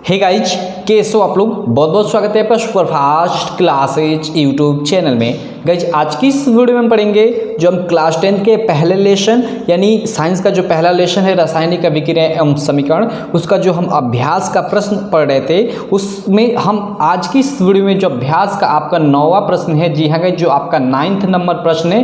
Hey guys, कैसे हो आप लोग। बहुत बहुत स्वागत है आपका सुपरफास्ट क्लासेज यूट्यूब चैनल में। गाइज, आज की इस वीडियो में हम पढ़ेंगे जो हम क्लास 10 के पहले लेसन यानी साइंस का जो पहला लेसन है रासायनिक अभिक्रिया एवं समीकरण, उसका जो हम अभ्यास का प्रश्न पढ़ रहे थे, उसमें हम आज की इस वीडियो में जो अभ्यास का आपका 9वां प्रश्न है, जी हाँ गाइज, जो आपका 9th नंबर प्रश्न है,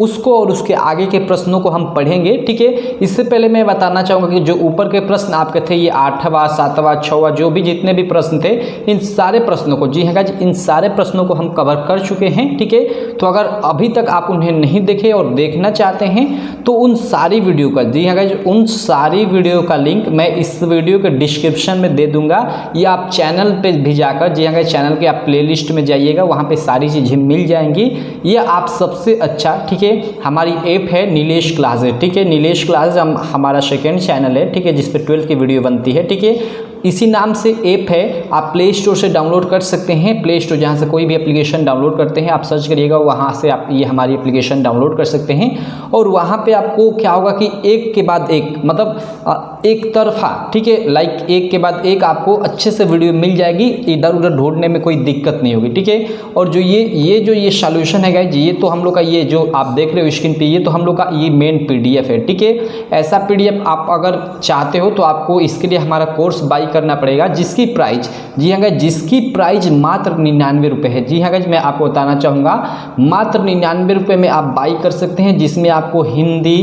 उसको और उसके आगे के प्रश्नों को हम पढ़ेंगे। ठीक है, इससे पहले मैं बताना चाहूँगा कि जो ऊपर के प्रश्न आपके थे, ये 8वां 7वां 6वां जो भी जितने भी प्रश्न थे, इन सारे प्रश्नों को, जी हाँ गाइज, इन सारे प्रश्नों को हम कवर कर चुके हैं। ठीक है, तो अगर अभी तक आप उन्हें नहीं देखे और देखना चाहते हैं तो उन सारी वीडियो का, जी हाँ गाइज, उन सारी वीडियो का लिंक मैं इस वीडियो के डिस्क्रिप्शन में दे दूंगा, या आप चैनल पे भी जाकर, जी हाँ गाइज, चैनल के आप प्लेलिस्ट में जाइएगा, वहाँ पे सारी चीज़ें मिल जाएंगी। या आप सबसे अच्छा, ठीक है, हमारी ऐप है नीलेश क्लासेज। ठीक है, नीलेश क्लासेज हमारा सेकेंड चैनल है, ठीक है, जिस पे 12th की वीडियो बनती है। ठीक है, इसी नाम से ऐप है, आप प्ले स्टोर से डाउनलोड कर सकते हैं। प्ले स्टोर जहाँ से कोई भी एप्लीकेशन डाउनलोड करते हैं, आप सर्च करिएगा, वहाँ से आप ये हमारी एप्लीकेशन डाउनलोड कर सकते हैं। और वहाँ पे आपको क्या होगा कि एक के बाद एक, मतलब एक तरफा, ठीक है, लाइक एक के बाद एक आपको अच्छे से वीडियो मिल जाएगी, इधर उधर ढूंढने में कोई दिक्कत नहीं होगी। ठीक है, और जो ये सॉल्यूशन है गाइज, ये तो हम लोग का, ये जो आप देख रहे हो स्क्रीन पे, ये तो हम लोग का ये मेन PDF है। ठीक है, ऐसा PDF आप अगर चाहते हो तो आपको इसके लिए हमारा कोर्स बाई करना पड़ेगा, जिसकी प्राइस, जी हाँ गाइज, जिसकी प्राइस मात्र 99 रुपये है। जी हाँ गाइज, मैं आपको बताना चाहूँगा, मात्र 99 रुपये में आप बाई कर सकते हैं, जिसमें आपको हिंदी,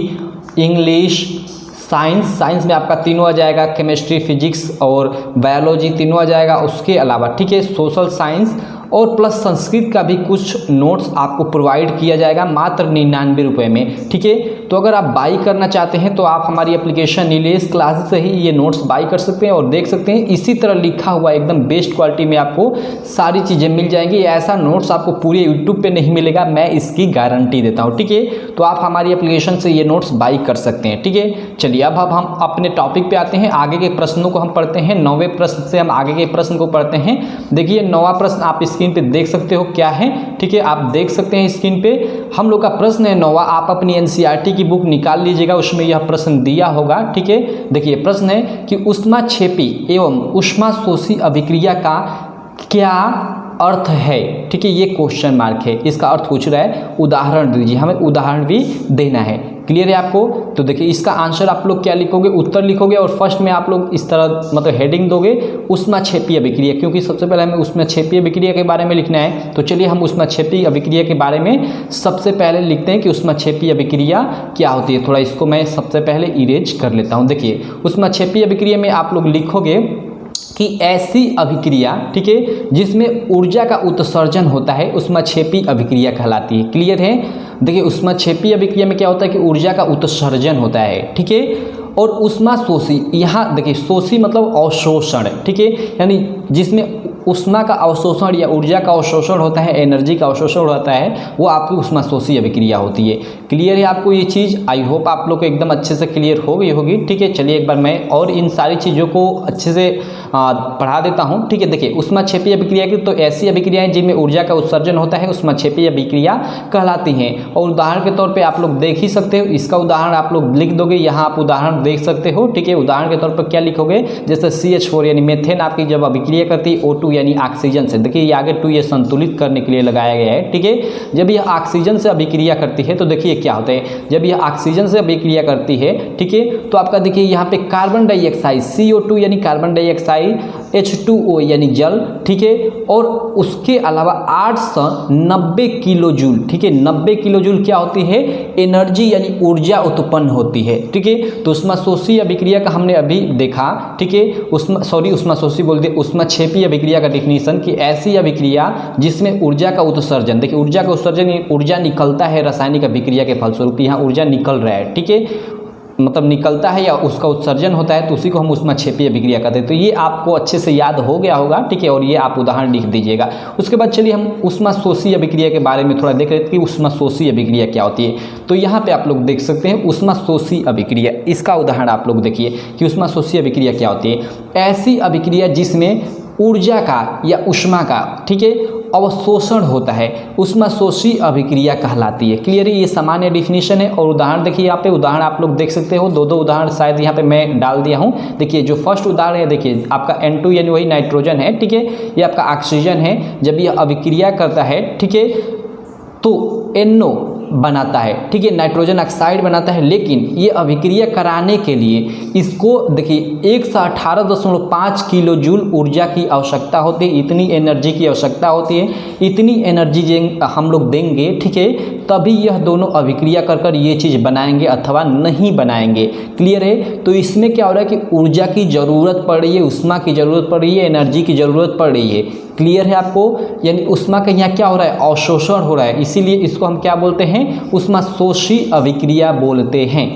इंग्लिश, साइंस में आपका तीनों आ जाएगा, केमिस्ट्री, फिजिक्स और बायोलॉजी तीनों आ जाएगा। उसके अलावा, ठीक है, सोशल साइंस और प्लस संस्कृत का भी कुछ नोट्स आपको प्रोवाइड किया जाएगा मात्र 99 रुपये में। ठीक है, तो अगर आप बाई करना चाहते हैं तो आप हमारी एप्लीकेशन नीलेश क्लासेस से ही ये नोट्स बाई कर सकते हैं और देख सकते हैं। इसी तरह लिखा हुआ एकदम बेस्ट क्वालिटी में आपको सारी चीज़ें मिल जाएंगी। ऐसा नोट्स आपको पूरे यूट्यूब पे नहीं मिलेगा, मैं इसकी गारंटी देता हूँ। ठीक है, तो आप हमारी एप्लीकेशन से ये नोट्स बाई कर सकते हैं। ठीक है, चलिए अब हम अपने टॉपिक पे आते हैं, आगे के प्रश्नों को हम पढ़ते हैं। 9वें प्रश्न से हम आगे के प्रश्न को पढ़ते हैं। देखिए, 9वां प्रश्न आप स्क्रीन पे देख सकते हो क्या है। ठीक है, आप देख सकते हैं स्क्रीन पे, हम लोग का प्रश्न है 9वां। आप अपनी NCERT की बुक निकाल लीजिएगा, उसमें यह प्रश्न दिया होगा। ठीक है, देखिए प्रश्न है कि ऊष्माक्षेपी एवं ऊष्माशोषी अभिक्रिया का क्या अर्थ है। ठीक है, ये क्वेश्चन मार्क है, इसका अर्थ पूछ रहा है, उदाहरण दीजिए, हमें उदाहरण भी देना है। क्लियर है आपको? तो देखिए, इसका आंसर आप लोग क्या लिखोगे, उत्तर लिखोगे, और फर्स्ट में आप लोग इस तरह मतलब हेडिंग दोगे, ऊष्माक्षेपी अभिक्रिया, क्योंकि सबसे पहले हमें ऊष्माक्षेपी अभिक्रिया के बारे में लिखना है। तो चलिए हम ऊष्माक्षेपी अभिक्रिया के बारे में सबसे पहले लिखते हैं कि ऊष्माक्षेपी अभिक्रिया क्या होती है। थोड़ा इसको मैं सबसे पहले इरेज कर लेता हूँ। देखिए, ऊष्माक्षेपी अभिक्रिया में आप लोग लिखोगे कि ऐसी अभिक्रिया, ठीक है, जिसमें ऊर्जा का उत्सर्जन होता है, ऊष्माक्षेपी अभिक्रिया कहलाती है। क्लियर है? देखिए, ऊष्माक्षेपी अभिक्रिया में क्या होता है कि ऊर्जा का उत्सर्जन होता है। ठीक है, और ऊष्माशोषी, यहाँ देखिए, शोषी मतलब अवशोषण, ठीक है, यानी जिसमें ऊष्मा का अवशोषण या ऊर्जा का अवशोषण होता है, एनर्जी का अवशोषण होता है, वो आपकी ऊष्माशोषी अभिक्रिया होती है। क्लियर है आपको ये चीज़? आई होप आप लोग को एकदम अच्छे से क्लियर हो गई होगी। ठीक है, चलिए एक बार मैं और इन सारी चीज़ों को अच्छे से पढ़ा देता हूँ। ठीक है, देखिए, ऊष्माक्षेपी अभिक्रिया की तो ऐसी अभिक्रियाएं जिनमें ऊर्जा का उत्सर्जन होता है, ऊष्माक्षेपी अभिक्रिया कहलाती हैं। और उदाहरण के तौर पे आप लोग देख ही सकते हो, इसका उदाहरण आप लोग लिख दोगे, यहाँ आप उदाहरण देख सकते हो। ठीक है, उदाहरण के तौर पर क्या लिखोगे, जैसे CH4 यानी मेथेन आपकी जब अभिक्रिया करती है O2 यानी ऑक्सीजन से, देखिए ये आगे 2 ये संतुलित करने के लिए लगाया गया है। ठीक है, जब यह ऑक्सीजन से अभिक्रिया करती है तो देखिए क्या होता है, जब यह ऑक्सीजन से अभिक्रिया करती है, ठीक है, तो आपका देखिए यहाँ पे कार्बन डाइऑक्साइड CO2 यानी कार्बन डाइऑक्साइड, H2O यानी जल, ठीक है, और उसके अलावा 890 किलो जूल, ठीक है, 90 किलो जूल क्या होती है, एनर्जी यानी ऊर्जा उत्पन्न होती है। ठीक है, तो ऊष्माशोषी अभिक्रिया का हमने अभी देखा। ठीक है, ऊष्माशोषी बोल दिया, ऊष्माक्षेपी अभिक्रिया का डेफिनेशन कि ऐसी अभिक्रिया जिसमें ऊर्जा का उत्सर्जन, देखिए ऊर्जा का उत्सर्जन, ऊर्जा निकलता है रासायनिक अभिक्रिया के फलस्वरूप, यहाँ ऊर्जा निकल रहा है। ठीक है, मतलब निकलता है या उसका उत्सर्जन होता है, तो उसी को हम ऊष्माक्षेपी अभिक्रिया कहते हैं। तो ये आपको अच्छे से याद हो गया होगा। ठीक है, और ये आप उदाहरण लिख दीजिएगा। उसके बाद चलिए हम ऊष्माशोषी अभिक्रिया के बारे में थोड़ा देख रहे थे कि ऊष्माशोषी अभिक्रिया क्या होती है। तो यहाँ पे आप लोग देख सकते हैं ऊष्माशोषी अभिक्रिया, इसका उदाहरण आप लोग देखिए कि ऊष्माशोषी अभिक्रिया क्या होती है। ऐसी अभिक्रिया जिसमें ऊर्जा का या ऊष्मा का, ठीक है, अवशोषण होता है, ऊष्माशोषी अभिक्रिया कहलाती है। क्लियर है, ये सामान्य डिफिनीशन है। और उदाहरण देखिए यहाँ पे, उदाहरण आप लोग देख सकते हो, दो उदाहरण शायद यहाँ पे मैं डाल दिया हूँ। देखिए जो फर्स्ट उदाहरण है, देखिए आपका N2 यानी वही नाइट्रोजन है, ठीक है, ये आपका ऑक्सीजन है। जब ये अभिक्रिया करता है, ठीक है, तो NO बनाता है, ठीक है, नाइट्रोजन ऑक्साइड बनाता है। लेकिन ये अभिक्रिया कराने के लिए इसको देखिए 118.5 किलो जूल ऊर्जा की आवश्यकता होती है, इतनी एनर्जी की आवश्यकता होती है। इतनी एनर्जी हम लोग देंगे, ठीक है, तभी यह दोनों अभिक्रिया कर ये चीज़ बनाएंगे अथवा नहीं बनाएंगे। क्लियर है, तो इसमें क्या हो रहा है कि ऊर्जा की ज़रूरत पड़ रही है, ऊष्मा की ज़रूरत पड़ रही है, एनर्जी की ज़रूरत पड़ रही है। क्लियर है आपको, यानी ऊष्मा का यहाँ क्या हो रहा है, अवशोषण हो रहा है, इसीलिए इसको हम क्या बोलते हैं, ऊष्माशोषी अभिक्रिया बोलते हैं।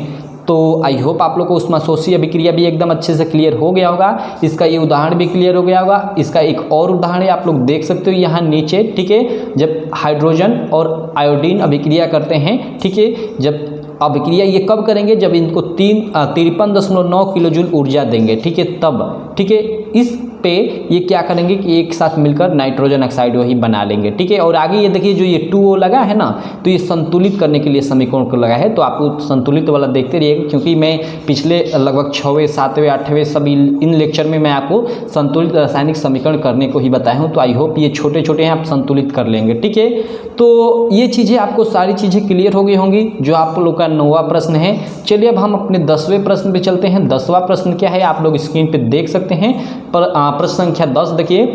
तो आई होप आप लोग को ऊष्माशोषी अभिक्रिया भी एकदम अच्छे से क्लियर हो गया होगा, इसका ये उदाहरण भी क्लियर हो गया होगा। इसका एक और उदाहरण है, आप लोग देख सकते हो यहाँ नीचे, ठीक है, जब हाइड्रोजन और आयोडीन अभिक्रिया करते हैं, ठीक है, जब अभिक्रिया ये कब करेंगे, जब इनको 53.9 किलो जूल ऊर्जा देंगे, ठीक है, तब, ठीक है, इस पे ये क्या करेंगे कि एक साथ मिलकर नाइट्रोजन ऑक्साइड वही बना लेंगे, ठीक है। और आगे ये देखिए जो ये 2O लगा है ना, तो ये संतुलित करने के लिए समीकरण को लगा है। तो आपको संतुलित वाला देखते रहिएगा, क्योंकि मैं पिछले लगभग 6वें 7वें 8वें सभी इन लेक्चर में मैं आपको संतुलित रासायनिक समीकरण करने को ही बताया हूँ। तो आई होप ये छोटे छोटे हैं, आप संतुलित कर लेंगे, ठीक है। तो ये चीज़ें आपको सारी चीज़ें क्लियर हो गई होंगी, जो आप लोग का 9वां प्रश्न है। चलिए अब हम अपने 10वें प्रश्न पे चलते हैं। 10वां प्रश्न क्या है, आप लोग स्क्रीन पे देख सकते हैं। पर प्रश्न संख्या 10 देखिए,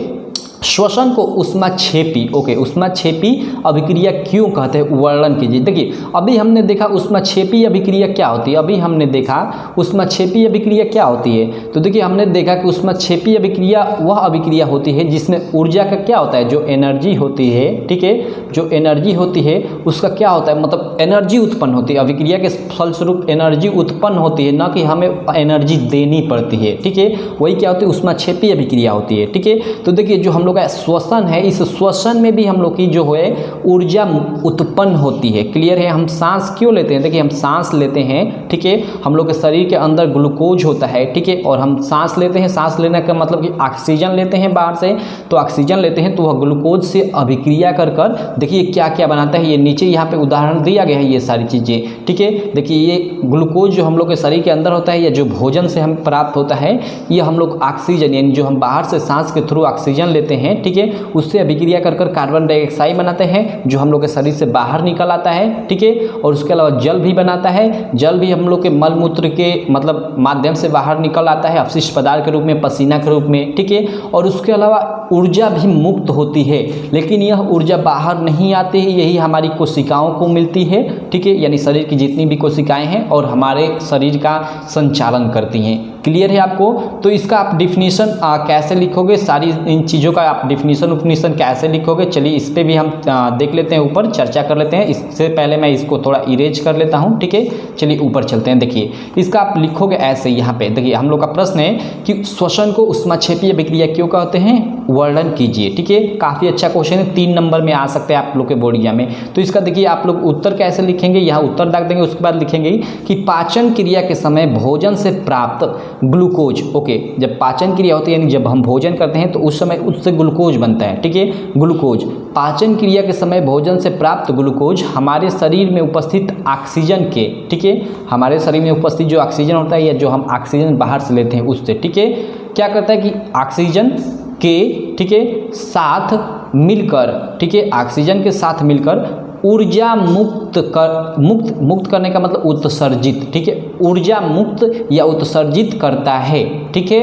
श्वसन को ऊष्माक्षेपी, ओके, ऊष्माक्षेपी अभिक्रिया क्यों कहते हैं, वर्णन कीजिए। देखिए अभी हमने देखा ऊष्माक्षेपी अभिक्रिया क्या होती है, अभी हमने देखा ऊष्माक्षेपी अभिक्रिया क्या होती है। तो देखिए हमने देखा कि ऊष्माक्षेपी अभिक्रिया वह अभिक्रिया होती है जिसमें ऊर्जा का क्या होता है, जो एनर्जी होती है, ठीक है, जो एनर्जी होती है उसका क्या होता है, मतलब एनर्जी उत्पन्न होती है, अभिक्रिया के फलस्वरूप एनर्जी उत्पन्न होती है, ना कि हमें एनर्जी देनी पड़ती है, ठीक है। वही क्या होती है, ऊष्माक्षेपी अभिक्रिया होती है, ठीक है। तो देखिए जो हम लोग का श्वसन है, इस श्वसन में भी हम लोग की जो है ऊर्जा उत्पन्न होती है। क्लियर है, हम सांस क्यों लेते हैं, देखिए हम सांस लेते हैं, ठीक है, हम लोग के शरीर के अंदर ग्लूकोज होता है, ठीक है, और हम सांस लेते हैं, सांस लेने का मतलब कि ऑक्सीजन लेते हैं बाहर से, तो ऑक्सीजन लेते हैं तो वह ग्लूकोज से अभिक्रिया कर देखिए क्या क्या बनाता है। ये नीचे यहाँ पे उदाहरण दिया गया है, ये सारी चीज़ें, ठीक है। देखिए ये ग्लूकोज जो हम लोग के शरीर के अंदर होता है या जो भोजन से हम प्राप्त होता है, ये हम लोग ऑक्सीजन यानी जो हम बाहर से सांस के थ्रू ऑक्सीजन लेते हैं, ठीक है, उससे अभिक्रिया कर कार्बन डाइऑक्साइड बनाते हैं जो हम लोग के शरीर से बाहर निकल आता है, ठीक है। और उसके अलावा जल भी बनाता है, जल भी हम लोग के मलमूत्र के मतलब माध्यम से बाहर निकल आता है अपशिष्ट पदार्थ के रूप में, पसीना के रूप में, ठीक है। और उसके अलावा ऊर्जा भी मुक्त होती है, लेकिन यह ऊर्जा बाहर नहीं आती है, यही हमारी कोशिकाओं को मिलती है, ठीक है, यानी शरीर की जितनी भी कोशिकाएं हैं और हमारे शरीर का संचालन करती हैं। क्लियर है आपको। तो इसका आप डिफिनीशन कैसे लिखोगे, सारी इन चीज़ों का आप डिफिनीशन कैसे लिखोगे, चलिए इस पर भी हम देख लेते हैं, ऊपर चर्चा कर लेते हैं। इससे पहले मैं इसको थोड़ा इरेज कर लेता हूँ, ठीक है। चलिए ऊपर चलते हैं। देखिए इसका आप लिखोगे ऐसे, यहाँ पे देखिए हम लोग का प्रश्न है कि श्वसन को ऊष्माक्षेपी अभिक्रिया क्यों कहते हैं, वर्णन कीजिए, ठीक है। काफ़ी अच्छा क्वेश्चन है, 3 नंबर में आ सकते हैं आप लोग के बोर्ड एग्जाम में। तो इसका देखिए आप लोग उत्तर कैसे लिखेंगे, यहाँ उत्तर डाल देंगे, उसके बाद लिखेंगे कि पाचन क्रिया के समय भोजन से प्राप्त ग्लूकोज, ओके, जब पाचन क्रिया होती है यानी जब हम भोजन करते हैं तो उस समय उससे ग्लूकोज बनता है, ठीक है। ग्लूकोज, पाचन क्रिया के समय भोजन से प्राप्त ग्लूकोज हमारे शरीर में उपस्थित ऑक्सीजन के, ठीक है, हमारे शरीर में उपस्थित जो ऑक्सीजन होता है या जो हम ऑक्सीजन बाहर से लेते हैं उससे, ठीक है, क्या करता है कि ऑक्सीजन के, ठीक है, साथ मिलकर, ठीक है, ऑक्सीजन के साथ मिलकर ऊर्जा मुक्त करने का मतलब उत्सर्जित, ठीक है, ऊर्जा मुक्त या उत्सर्जित करता है, ठीक है।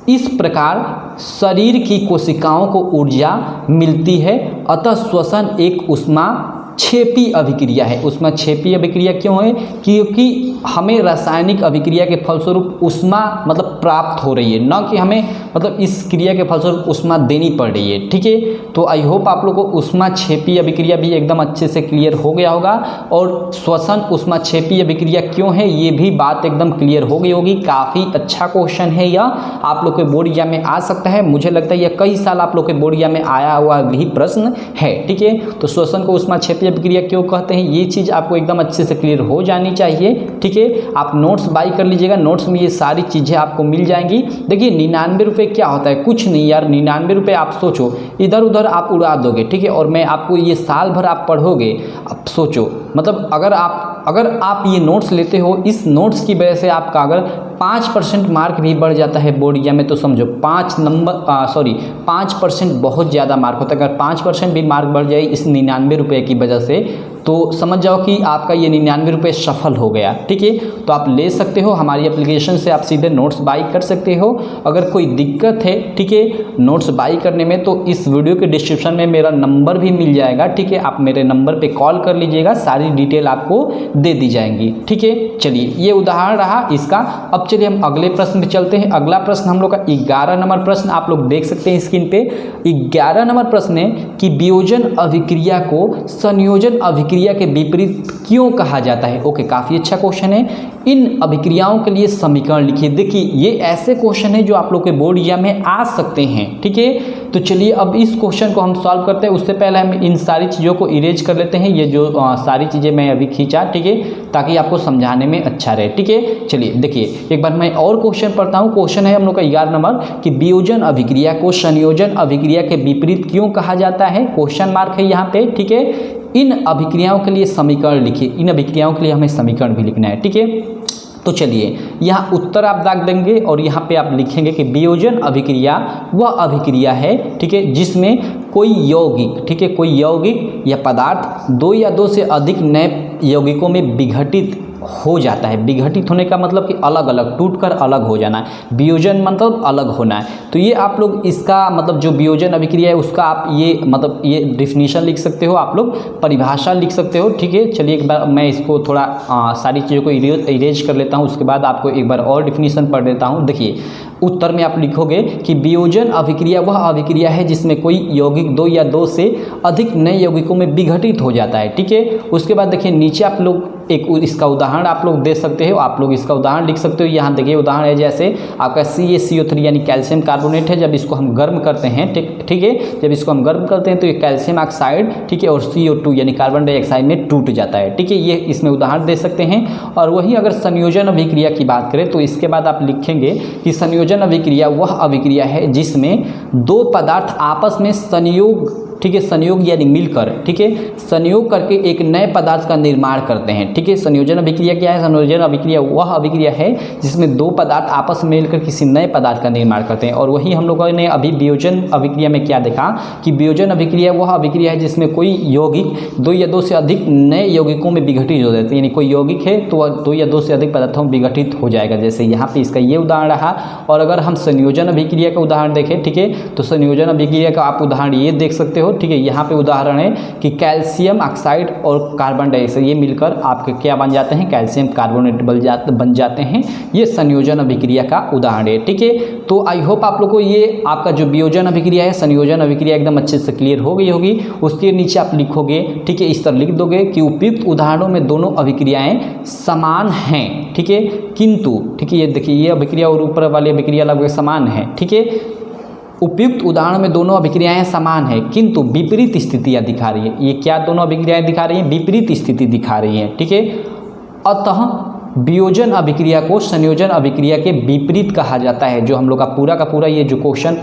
इस प्रकार शरीर की कोशिकाओं को ऊर्जा मिलती है, अतः श्वसन एक ऊष्माक्षेपी अभिक्रिया है। ऊष्माक्षेपी अभिक्रिया क्यों है, क्योंकि हमें रासायनिक अभिक्रिया के फलस्वरूप ऊष्मा मतलब प्राप्त हो रही है, न कि हमें मतलब इस क्रिया के फलस्वरूप ऊष्मा देनी पड़ रही है, ठीक है। तो आई होप आप लोग को ऊष्माक्षेपी अभिक्रिया भी एकदम अच्छे से क्लियर हो गया होगा, और श्वसन ऊष्माक्षेपी अभिक्रिया क्यों है ये भी बात एकदम क्लियर हो गई होगी। काफ़ी अच्छा क्वेश्चन है यह, आप लोग के बोर्ड एग्जाम में आ सकता है, मुझे लगता है यह कई साल आप लोग के बोर्ड एग्जाम में आया हुआ भी प्रश्न है, ठीक है। तो श्वसन को ऊष्माक्षेपी अभिक्रिया क्यों कहते हैं, ये चीज़ आपको एकदम अच्छे से क्लियर हो जानी चाहिए। ठीक है, आप नोट्स बाई कर लीजिएगा, नोट्स में ये सारी चीज़ें आपको मिल जाएंगी। देखिए 99 रुपये क्या होता है, कुछ नहीं यार, 99 रुपये आप सोचो इधर उधर आप उड़ा दोगे। ठीक है, और मैं आपको ये साल भर आप पढ़ोगे, आप सोचो मतलब अगर आप ये नोट्स लेते हो, इस नोट्स की वजह से आपका अगर 5% मार्क भी बढ़ जाता है बोर्ड एग्जाम में, तो समझो 5% बहुत ज़्यादा मार्क होता है। अगर 5% भी मार्क बढ़ जाए इस 99 रुपये की वजह से, तो समझ जाओ कि आपका ये 99 रुपये सफल हो गया। ठीक है, तो आप ले सकते हो हमारी एप्लीकेशन से, आप सीधे नोट्स बाई कर सकते हो। अगर कोई दिक्कत है ठीक है नोट्स बाई करने में, तो इस वीडियो के डिस्क्रिप्शन में मेरा नंबर भी मिल जाएगा। ठीक है, आप मेरे नंबर पे कॉल कर लीजिएगा, सारी डिटेल आपको दे दी जाएंगी। ठीक है, चलिए ये उदाहरण रहा इसका। अब चलिए हम अगले प्रश्न पे चलते हैं। अगला प्रश्न हम लोग का 11 नंबर प्रश्न, आप लोग देख सकते हैं स्क्रीन पे। 11 नंबर प्रश्न है कि वियोजन अभिक्रिया को संयोजन अभिक्रिया के विपरीत क्यों कहा जाता है। ओके, काफ़ी अच्छा क्वेश्चन है। इन अभिक्रियाओं के लिए समीकरण लिखिए। देखिए ये ऐसे क्वेश्चन है जो आप लोग के बोर्ड एग्जाम में आ सकते हैं। ठीक है, तो चलिए अब इस क्वेश्चन को हम सॉल्व करते हैं। उससे पहले हम इन सारी चीज़ों को इरेज कर लेते हैं, ये जो सारी चीज़ें मैं अभी खींचा। ठीक है, ताकि आपको समझाने में अच्छा रहे। ठीक है, चलिए देखिए एक बार मैं और क्वेश्चन पढ़ता हूँ। क्वेश्चन है हम लोग का 11 नंबर कि वियोजन अभिक्रिया को संयोजन अभिक्रिया के विपरीत क्यों कहा जाता है, क्वेश्चन मार्क है यहाँ पे। ठीक है, इन अभिक्रियाओं के लिए समीकरण लिखिए। इन अभिक्रियाओं के लिए हमें समीकरण भी लिखना है। ठीक है, तो चलिए यहाँ उत्तर आप दाग देंगे और यहाँ पे आप लिखेंगे कि वियोजन अभिक्रिया वह अभिक्रिया है, ठीक है, जिसमें कोई यौगिक, ठीक है, कोई यौगिक या पदार्थ दो या दो से अधिक नए यौगिकों में विघटित हो जाता है। विघटित होने का मतलब कि अलग अलग, टूटकर अलग हो जाना है। वियोजन मतलब अलग होना है। तो ये आप लोग इसका मतलब जो वियोजन अभिक्रिया है उसका आप ये मतलब ये डिफिनीशन लिख सकते हो, आप लोग परिभाषा लिख सकते हो। ठीक है, चलिए एक बार मैं इसको थोड़ा सारी चीज़ों को इरेज कर लेता हूँ, उसके बाद आपको एक बार और डिफिनीशन पढ़ देता हूँ। देखिए उत्तर में आप लिखोगे कि वियोजन अभिक्रिया वह अभिक्रिया है जिसमें कोई यौगिक दो या दो से अधिक नए यौगिकों में विघटित हो जाता है। ठीक है, उसके बाद देखिए नीचे आप लोग एक इसका उदाहरण आप लोग दे सकते हो, आप लोग इसका उदाहरण लिख सकते हो। यहाँ देखिए उदाहरण है जैसे आपका CaCO3 यानी कैल्शियम कार्बोनेट है। जब इसको हम गर्म करते हैं, ठीक है, जब इसको हम गर्म करते हैं तो ये कैल्शियम ऑक्साइड, ठीक है, और CO2 यानी कार्बन डाइऑक्साइड में टूट जाता है। ठीक है, ये इसमें उदाहरण दे सकते हैं। और वहीं अगर संयोजन अभिक्रिया की बात करें तो इसके बाद आप लिखेंगे कि संयोजन अभिक्रिया वह अभिक्रिया है जिसमें दो पदार्थ आपस में संयोग, ठीक है, संयोग यानी मिलकर, ठीक है, संयोग करके एक नए पदार्थ का निर्माण करते हैं। ठीक है, संयोजन अभिक्रिया क्या है, संयोजन अभिक्रिया वह अभिक्रिया है जिसमें दो पदार्थ आपस में मिलकर किसी नए पदार्थ का निर्माण करते हैं। और वही हम लोगों ने अभी वियोजन अभिक्रिया में क्या देखा कि वियोजन अभिक्रिया वह अभिक्रिया है जिसमें कोई यौगिक दो या दो से अधिक नए यौगिकों में विघटित हो जाते हैं। यानी कोई यौगिक है तो वह दो या दो से अधिक पदार्थों में विघटित हो जाएगा, जैसे यहाँ पे इसका ये उदाहरण रहा। और अगर हम संयोजन अभिक्रिया का उदाहरण देखें, ठीक है, तो संयोजन अभिक्रिया का आप उदाहरण ये देख सकते हो। ठीक है, यहाँ पे उदाहरण है कि कैल्शियम ऑक्साइड और कार्बन डाइऑक्साइड ये मिलकर आपके क्या बन जाते हैं, कैल्शियम कार्बोनेट बन जाते हैं। ये संयोजन अभिक्रिया का उदाहरण है। ठीक है, तो आई होप आप लोग को ये आपका जो वियोजन अभिक्रिया है, संयोजन अभिक्रिया एकदम अच्छे से क्लियर हो गई होगी। उसके नीचे आप लिखोगे, ठीक है, इस तरह लिख दोगे कि उपयुक्त उदाहरणों में दोनों अभिक्रियाएं समान हैं। ठीक है, किंतु, ठीक है, ये देखिए ये अभिक्रिया और ऊपर वाली अभिक्रिया लगभग समान है। ठीक है, उपयुक्त उदाहरण में दोनों अभिक्रियाएं समान है किंतु विपरीत स्थितियां दिखा रही है। ये क्या दोनों अभिक्रियाएं दिखा रही हैं, विपरीत स्थिति दिखा रही हैं। ठीक है, अतः वियोजन अभिक्रिया को संयोजन अभिक्रिया के विपरीत कहा जाता है। जो हम लोग का पूरा ये जो क्वेश्चन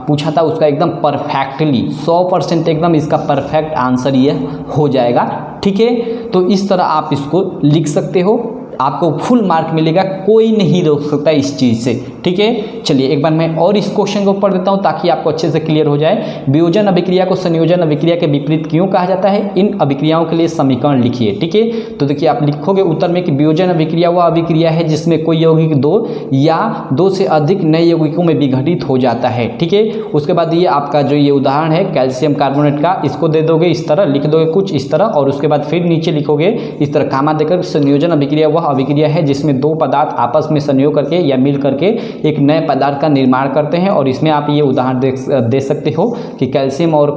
पूछा था उसका एकदम परफेक्टली 100% एकदम इसका परफेक्ट आंसर ये हो जाएगा। ठीक है, तो इस तरह आप इसको लिख सकते हो, आपको फुल मार्क मिलेगा, कोई नहीं रोक सकता इस चीज़ से। ठीक है, चलिए एक बार मैं और इस क्वेश्चन को पढ़ देता हूँ ताकि आपको अच्छे से क्लियर हो जाए। वियोजन अभिक्रिया को संयोजन अभिक्रिया के विपरीत क्यों कहा जाता है, इन अभिक्रियाओं के लिए समीकरण लिखिए। ठीक है, तो देखिए आप लिखोगे उत्तर में कि वियोजन अभिक्रिया वह अभिक्रिया है जिसमें कोई यौगिक दो या दो से अधिक नए यौगिकों में विघटित हो जाता है। ठीक है, उसके बाद ये आपका जो ये उदाहरण है कैल्शियम कार्बोनेट का, इसको दे दोगे, इस तरह लिख दोगे कुछ इस तरह, और उसके बाद फिर नीचे लिखोगे इस तरह कामा देकर संयोजन अभिक्रिया वह अभिक्रिया है जिसमें दो पदार्थ आपस में संयोग करके या मिल करके एक नए पदार्थ का निर्माण करते हैं। और इसमें आप ये उदाहरण दे सकते हो कि कैल्शियम और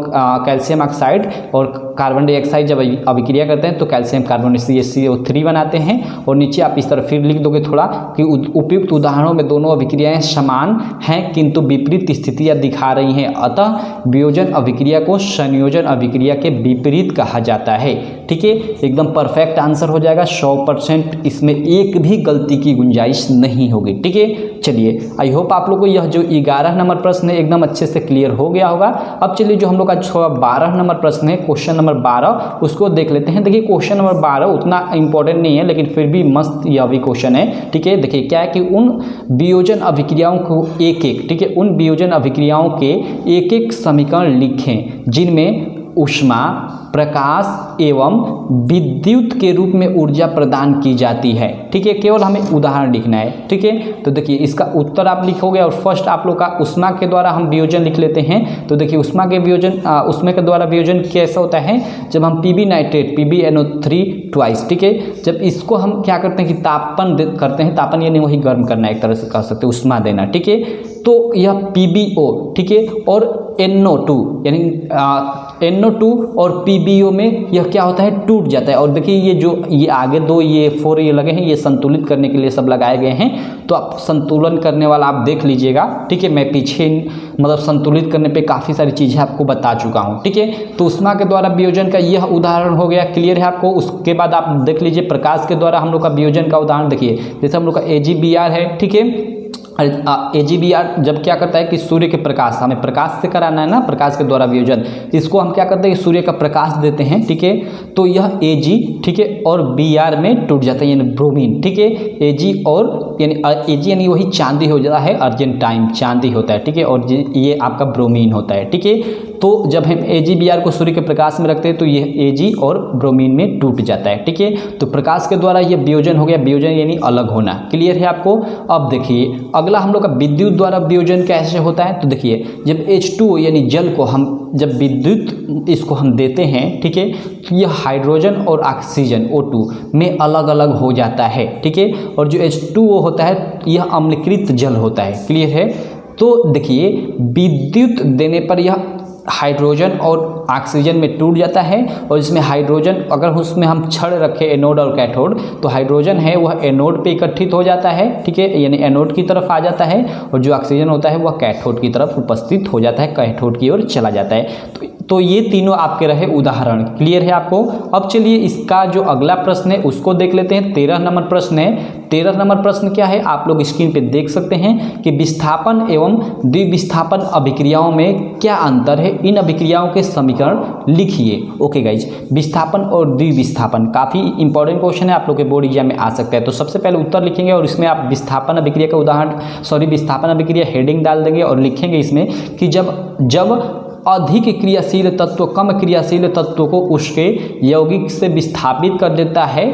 कैल्शियम ऑक्साइड और कार्बन डाइऑक्साइड जब अभिक्रिया करते हैं तो कैल्शियम कार्बोनेट CO3 बनाते हैं। और नीचे आप इस तरह फिर लिख दोगे थोड़ा कि उपयुक्त उदाहरणों में दोनों अभिक्रियाएं समान हैं किंतु विपरीत स्थितियां दिखा रही हैं, अतः वियोजन अभिक्रिया को संयोजन अभिक्रिया के विपरीत कहा जाता है। ठीक है, एकदम परफेक्ट आंसर हो जाएगा 100%, इसमें एक भी गलती की गुंजाइश नहीं होगी। ठीक है, चलिए आई होप आप लोग को यह जो 11 नंबर प्रश्न है एकदम अच्छे से क्लियर हो गया होगा। अब चलिए जो हम लोग का 12 नंबर प्रश्न है, क्वेश्चन नंबर 12, उसको देख लेते हैं। देखिए क्वेश्चन नंबर 12 उतना इंपॉर्टेंट नहीं है लेकिन फिर भी मस्त यह भी क्वेश्चन है। ठीक है, देखिए क्या है कि उन वियोजन अभिक्रियाओं को एक एक, ठीक है, उन वियोजन अभिक्रियाओं के एक एक समीकरण लिखें जिनमें ऊष्मा, प्रकाश एवं विद्युत के रूप में ऊर्जा प्रदान की जाती है। ठीक है, केवल हमें उदाहरण लिखना है। ठीक है, तो देखिए इसका उत्तर आप लिखोगे और फर्स्ट आप लोग का ऊष्मा के द्वारा हम वियोजन लिख लेते हैं। तो देखिए ऊष्मा के द्वारा वियोजन कैसा होता है, जब हम पीबी नाइट्रेट PbNO3 ट्वाइस, ठीक है, जब इसको हम क्या करते हैं कि तापन करते हैं, तापन यानी वही गर्म करना, एक तरह से कह सकते हैं ऊष्मा देना। ठीक है, तो यह PbO, ठीक है, और NO2 यानी NO2 और PbO में यह क्या होता है, टूट जाता है। और देखिए ये आगे दो ये 4 ये लगे हैं, ये संतुलित करने के लिए सब लगाए गए हैं। तो आप संतुलन करने वाला आप देख लीजिएगा। ठीक है, मैं पीछे मतलब संतुलित करने पे काफ़ी सारी चीज़ें आपको बता चुका हूँ। ठीक है, तो ऊष्मा के द्वारा वियोजन का यह उदाहरण हो गया, क्लियर है आपको। उसके बाद आप देख लीजिए प्रकाश के द्वारा हम लोग का वियोजन का उदाहरण देखिए, जैसे हम लोग का AgBr है। ठीक है, AgBr जब क्या करता है कि सूर्य के प्रकाश, हमें प्रकाश से कराना है ना, प्रकाश के द्वारा वियोजन, इसको हम क्या करते हैं कि सूर्य का प्रकाश देते हैं। ठीक है, तो यह Ag, ठीक है, और Br में टूट जाता है यानी ब्रोमीन। ठीक है, Ag और यानी वही चांदी हो जाता है, अर्जेंटाइन चांदी होता है। ठीक है, और ये आपका ब्रोमीन होता है। ठीक है, तो जब हम AgBr को सूर्य के प्रकाश में रखते हैं तो यह Ag और ब्रोमीन में टूट जाता है। ठीक है, तो प्रकाश के द्वारा यह वियोजन हो गया, वियोजन यानी अलग होना, क्लियर है आपको। अब देखिए अगला हम लोग का विद्युत द्वारा वियोजन कैसे होता है। तो देखिए जब H2O यानी जल को हम जब विद्युत इसको हम देते हैं, ठीक है, तो यह हाइड्रोजन और ऑक्सीजन O2 में अलग अलग हो जाता है। ठीक है, और जो H2O होता है यह अम्लीकृत जल होता है, क्लियर है। तो देखिए विद्युत देने पर यह हाइड्रोजन और ऑक्सीजन में टूट जाता है, और इसमें हाइड्रोजन अगर उसमें हम छड़ रखें एनोड और कैथोड, तो हाइड्रोजन है वह एनोड पे इकट्ठित हो जाता है। ठीक है, यानी एनोड की तरफ आ जाता है, और जो ऑक्सीजन होता है वह कैथोड की तरफ उपस्थित हो जाता है, कैथोड की ओर चला जाता है। तो ये तीनों आपके रहे उदाहरण, क्लियर है आपको। अब चलिए इसका जो अगला प्रश्न है उसको देख लेते हैं। 13 नंबर प्रश्न है। 13 नंबर प्रश्न क्या है, आप लोग स्क्रीन पे देख सकते हैं कि विस्थापन एवं द्विविस्थापन अभिक्रियाओं में क्या अंतर है, इन अभिक्रियाओं के समीकरण लिखिए। ओके गाइज, विस्थापन और द्विविस्थापन काफ़ी इंपॉर्टेंट क्वेश्चन है, आप लोग के बोर्ड एग्जाम में आ सकता है। तो सबसे पहले उत्तर लिखेंगे और इसमें आप विस्थापन अभिक्रिया का विस्थापन अभिक्रिया हेडिंग डाल देंगे और लिखेंगे इसमें कि जब अधिक क्रियाशील तत्व कम क्रियाशील तत्व को उसके यौगिक से विस्थापित कर देता है,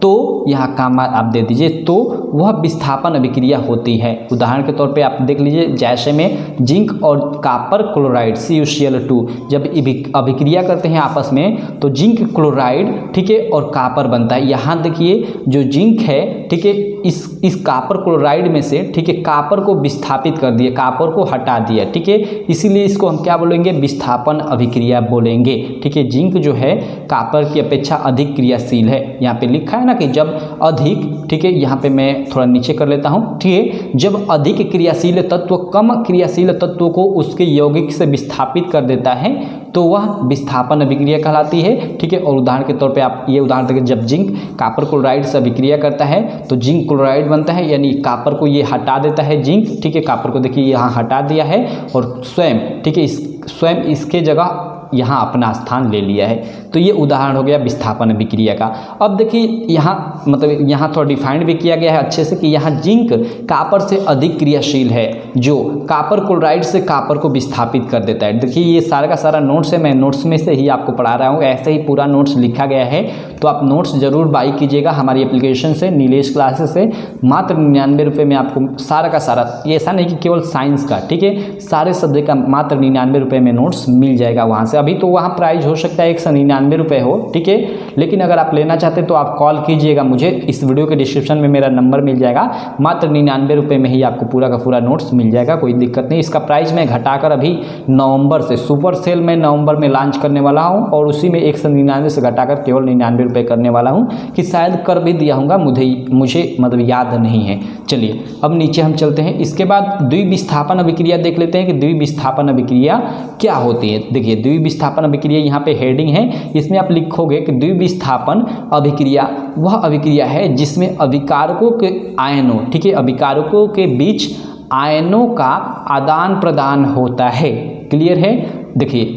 तो यहाँ काम आप दे दीजिए, तो वह विस्थापन अभिक्रिया होती है। उदाहरण के तौर पे आप देख लीजिए, जैसे में जिंक और कॉपर क्लोराइड CuCl2 जब अभिक्रिया करते हैं आपस में तो जिंक क्लोराइड, ठीक है, और कॉपर बनता है। यहाँ देखिए जो जिंक है, ठीक है, इस कॉपर क्लोराइड में से, ठीक है, कॉपर को विस्थापित कर दिया, कॉपर को हटा दिया। ठीक है, इसीलिए इसको हम क्या बोलेंगे, विस्थापन अभिक्रिया बोलेंगे। ठीक है, जिंक जो है कॉपर की अपेक्षा अधिक क्रियाशील है। यहाँ पे लिखा है ना कि जब अधिक, ठीक है, यहाँ पे मैं थोड़ा नीचे कर लेता हूँ। ठीक है, जब अधिक क्रियाशील तत्व कम क्रियाशील तत्व को उसके यौगिक से विस्थापित कर देता है तो वह विस्थापन अभिक्रिया कहलाती है। ठीक है, और उदाहरण के तौर पे आप ये उदाहरण देखिए, जब जिंक कॉपर क्लोराइड से अभिक्रिया करता है तो जिंक क्लोराइड बनता है, यानी कॉपर को ये हटा देता है जिंक। ठीक है, कॉपर को देखिए यहाँ हटा दिया है और स्वयं, ठीक है, स्वयं इसके जगह यहाँ अपना स्थान ले लिया है। तो ये उदाहरण हो गया विस्थापन अभिक्रिया का। अब देखिए यहाँ मतलब यहाँ थोड़ा डिफाइंड भी किया गया है अच्छे से कि यहाँ जिंक कॉपर से अधिक क्रियाशील है, जो कॉपर क्लोराइड से कॉपर को विस्थापित कर देता है। देखिए ये सारा का सारा नोट्स है, मैं नोट्स में से ही आपको पढ़ा रहा हूँ, ऐसे ही पूरा नोट्स लिखा गया है। तो आप नोट्स जरूर बाई कीजिएगा हमारी एप्लीकेशन से, नीलेश क्लासेस से। मात्र 99 रुपये में आपको सारा का सारा, ये ऐसा नहीं कि केवल साइंस का, ठीक है, सारे सब्जेक्ट का मात्र 99 रुपये में नोट्स मिल जाएगा वहाँ से। अभी तो वहाँ प्राइस हो सकता है 199 रुपये हो, ठीक है। लेकिन अगर आप लेना चाहते तो आप कॉल कीजिएगा मुझे, इस वीडियो के डिस्क्रिप्शन में मेरा नंबर मिल जाएगा। मात्र 99 रुपये में ही आपको पूरा का पूरा नोट्स मिल जाएगा, कोई दिक्कत नहीं। इसका प्राइस मैं घटाकर अभी नवंबर से सुपर सेल में नवंबर में लॉन्च करने वाला हूँ और उसी में 199 से घटाकर केवल 99 रुपये करने वाला हूँ, कि शायद कर भी दिया हूँगा, मुझे मतलब याद नहीं है। चलिए अब नीचे हम चलते हैं। इसके बाद द्विविस्थापन अभिक्रिया देख लेते हैं कि द्विविस्थापन अभिक्रिया क्या होती है। देखिए द्विविस्थापन अभिक्रिया यहाँ पे हेडिंग है, इसमें आप लिखोगे कि द्विविस्थापन अभिक्रिया वह अभिक्रिया है जिसमें अभिकारकों के आयनों, ठीक है, अभिकारकों के बीच आयनों का आदान प्रदान होता है। क्लियर है। देखिए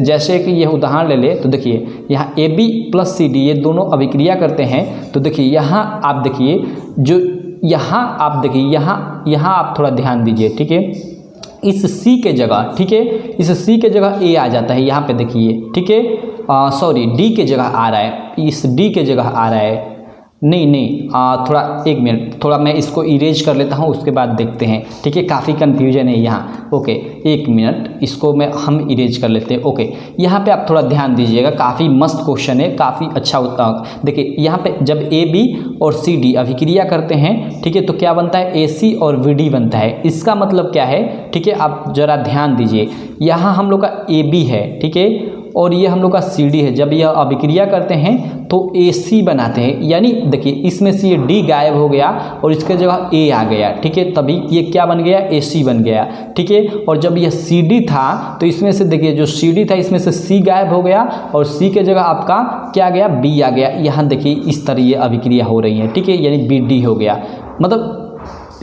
जैसे कि यह उदाहरण ले ले तो देखिए यहाँ AB प्लस CD ये दोनों अभिक्रिया करते हैं। तो देखिए यहाँ आप देखिए जो यहाँ आप देखिए यहाँ आप थोड़ा ध्यान दीजिए, ठीक है। इस C के जगह, ठीक है, इस C के जगह A आ जाता है यहाँ पे देखिए, ठीक है। सॉरी D के जगह आ रहा है, इस D के जगह आ रहा है, नहीं थोड़ा एक मिनट, थोड़ा मैं इसको इरेज कर लेता हूँ, उसके बाद देखते हैं, ठीक है। काफ़ी कन्फ्यूजन है यहाँ। ओके एक मिनट, इसको हम इरेज कर लेते हैं। ओके यहाँ पे आप थोड़ा ध्यान दीजिएगा, काफ़ी मस्त क्वेश्चन है, काफ़ी अच्छा होता है। देखिए यहाँ पे जब AB और CD अभिक्रिया करते हैं, ठीक है, तो क्या बनता है AC और VD बनता है। इसका मतलब क्या है, ठीक है, आप ज़रा ध्यान दीजिए। यहाँ हम लोग का AB है, ठीक है, और ये हम लोग का CD है। जब यह अभिक्रिया करते हैं तो AC बनाते हैं, यानी देखिए इसमें से ये D गायब हो गया और इसके जगह A आ गया, ठीक है, तभी ये क्या बन गया, AC बन गया, ठीक है। और जब यह CD था तो इसमें से देखिए जो CD था इसमें से C गायब हो गया और C के जगह आपका क्या गया, B आ गया। यहाँ देखिए इस तरह ये अभिक्रिया हो रही है, ठीक है, यानी BD हो गया, मतलब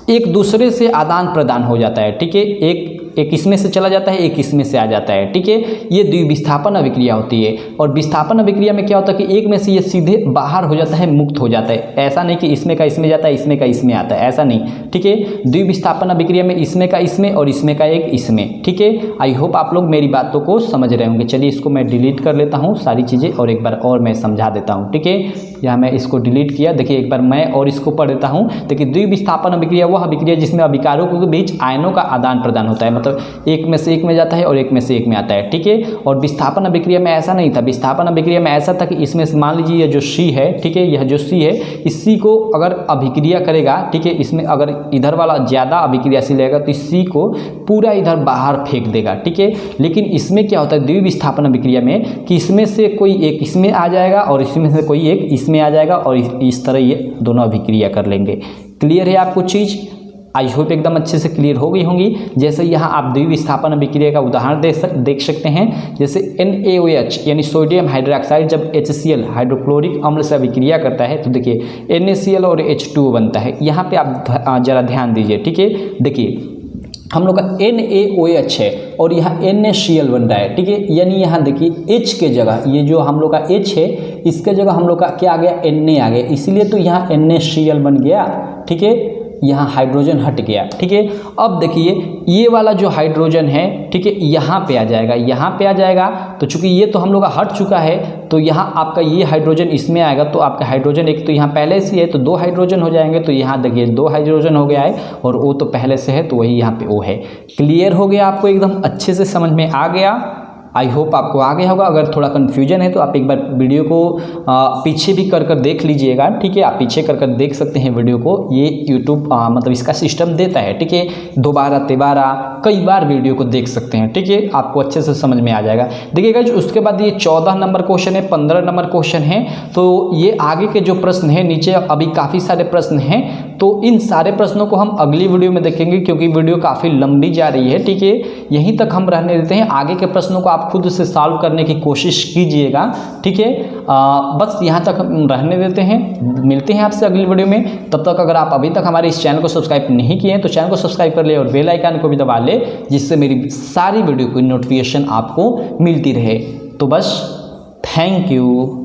एक दूसरे से आदान प्रदान हो जाता है, ठीक है। एक इसमें से चला जाता है, एक इसमें से आ जाता है, ठीक है। ये द्विविस्थापन अभिक्रिया होती है। और विस्थापन अभिक्रिया में क्या होता है कि एक में से ये सीधे बाहर हो जाता है, मुक्त हो जाता है। ऐसा नहीं कि इसमें का इसमें जाता है, इसमें का इसमें आता है, ऐसा नहीं, ठीक है। द्विविस्थापन अभिक्रिया में इसमें का इसमें और इसमें का एक इसमें, ठीक है। आई होप आप लोग मेरी बातों को समझ रहे होंगे। चलिए इसको मैं डिलीट कर लेता हूँ सारी चीज़ें और एक बार और मैं समझा देता हूँ, ठीक है। यहाँ मैं इसको डिलीट किया, देखिए एक बार मैं और इसको पढ़ देता हूँ। देखिए द्विविस्थापन अभिक्रिया वह अभिक्रिया जिसमें अभिकारकों के बीच आयनों का आदान प्रदान होता है, मतलब एक में से एक में जाता है और एक में से एक में आता है, ठीक है। और विस्थापन अभिक्रिया में ऐसा नहीं था। विस्थापन अभिक्रिया में ऐसा था कि इसमें से मान लीजिए यह जो C है, ठीक है, यह जो C है, इस C को अगर अभिक्रिया करेगा, ठीक है, इसमें अगर इधर वाला ज़्यादा अभिक्रियाशील रहेगा तो इस C को पूरा इधर बाहर फेंक देगा, ठीक है। लेकिन इसमें क्या होता है द्विविस्थापन अभिक्रिया में कि इसमें से कोई एक इसमें आ जाएगा और इसमें से कोई एक इसमें आ जाएगा और इस तरह ये दोनों अभिक्रिया कर लेंगे। क्लियर है आपको चीज़? आई होप एकदम अच्छे से क्लियर हो गई होंगी। जैसे यहाँ आप द्विविस्थापन अभिक्रिया का उदाहरण देख सकते हैं। जैसे NaOH यानी सोडियम हाइड्रोक्साइड जब HCl हाइड्रोक्लोरिक अम्ल से अभिक्रिया करता है तो देखिए NaCl और H2O बनता है। यहाँ पे आप ज़रा ध्यान दीजिए, ठीक है। देखिए हम लोग का NaOH है और यहाँ NaCl बन रहा है, ठीक है। यानी यहाँ देखिए H के जगह ये जो हम लोग का H है इसके जगह हम लोग का क्या आ गया, Na आ गया, इसलिए तो यहाँ NaCl बन गया, ठीक है। यहाँ हाइड्रोजन हट गया, ठीक है। अब देखिए ये वाला जो हाइड्रोजन है, ठीक है, यहाँ पे आ जाएगा, यहाँ पे आ जाएगा। तो चूंकि ये तो हम लोग का हट चुका है तो यहाँ आपका ये हाइड्रोजन इसमें आएगा तो आपका हाइड्रोजन एक तो यहाँ पहले से है तो 2 हाइड्रोजन हो जाएंगे। तो यहाँ देखिए 2 हाइड्रोजन हो गया है और O तो पहले से है तो वही यहाँ पे O है। क्लियर हो गया आपको, एकदम अच्छे से समझ में आ गया। आई होप आपको आ गया होगा। अगर थोड़ा कन्फ्यूजन है तो आप एक बार वीडियो को पीछे भी कर देख लीजिएगा, ठीक है। आप पीछे कर देख सकते हैं वीडियो को, ये यूट्यूब मतलब इसका सिस्टम देता है, ठीक है। दोबारा तिबारा कई बार वीडियो को देख सकते हैं, ठीक है। आपको अच्छे से समझ में आ जाएगा। देखिएगा उसके बाद ये 14 नंबर क्वेश्चन है, 15 नंबर क्वेश्चन है। तो ये आगे के जो प्रश्न है, नीचे अभी काफ़ी सारे प्रश्न हैं, तो इन सारे प्रश्नों को हम अगली वीडियो में देखेंगे क्योंकि वीडियो काफ़ी लंबी जा रही है, ठीक है। यहीं तक हम रहने देते हैं। आगे के प्रश्नों को आप खुद से सॉल्व करने की कोशिश कीजिएगा, ठीक है। बस यहाँ तक हम रहने देते हैं। मिलते हैं आपसे अगली वीडियो में। तब तक अगर आप अभी तक हमारे इस चैनल को सब्सक्राइब नहीं किए हैं तो चैनल को सब्सक्राइब कर ले और बेल आइकन को भी दबा ले, जिससे मेरी सारी वीडियो की नोटिफिकेशन आपको मिलती रहे। तो बस थैंक यू।